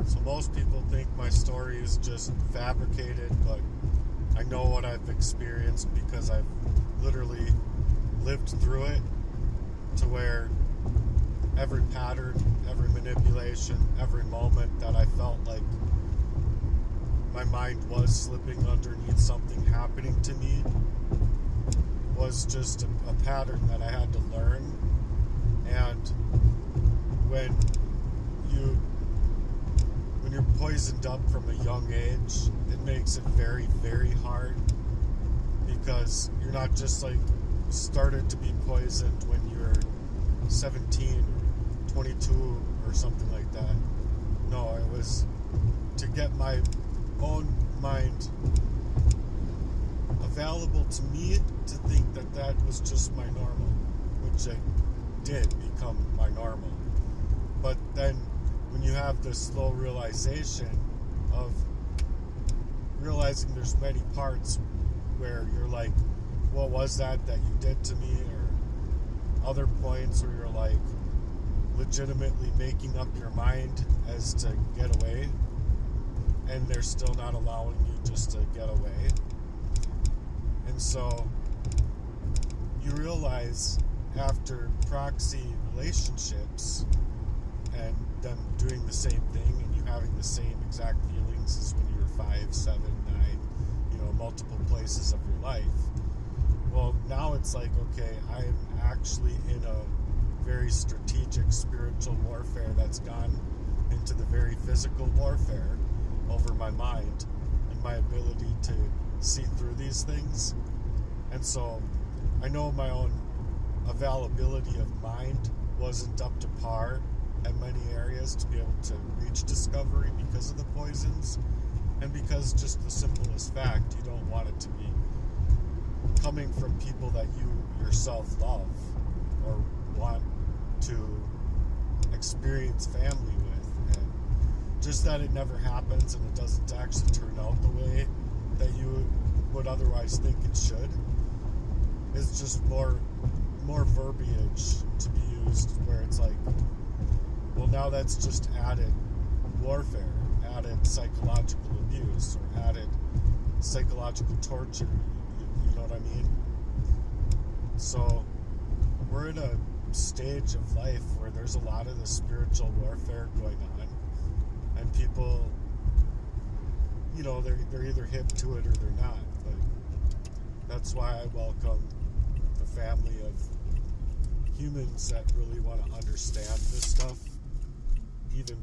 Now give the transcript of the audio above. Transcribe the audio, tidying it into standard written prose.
So most people think my story is just fabricated, but I know what I've experienced because I've literally lived through it, to where every pattern, every manipulation, every moment that I felt like my mind was slipping underneath something happening to me was just a pattern that I had to learn. And when you're poisoned up from a young age, it makes it very, very hard, because you're not just like started to be poisoned when you're 17 or 22 or something like that. No, it was to get my own mind available to me to think that that was just my normal, which it did become my normal. But then when you have this slow realization of realizing there's many parts where you're like, what was that you did to me? Or other points where you're like legitimately making up your mind as to get away, and they're still not allowing you just to get away. And so you realize after proxy relationships and them doing the same thing and you having the same exact feelings as when you were 5, 7, 9, multiple places of your life. Well, now it's like, okay, I'm actually in a very strategic spiritual warfare that's gone into the very physical warfare over my mind and my ability to see through these things. And so I know my own availability of mind wasn't up to par in many areas to be able to reach discovery because of the poisons, and because just the simplest fact, you don't want it to be coming from people that you yourself love or want to experience family with. And just that it never happens and it doesn't actually turn out the way that you would otherwise think it should is just more verbiage to be used, where it's like, well, now that's just added warfare, added psychological abuse, or added psychological torture. You know what I mean? So we're in a stage of life where there's a lot of this spiritual warfare going on, and people, they're either hip to it or they're not. But that's why I welcome the family of humans that really want to understand this stuff, even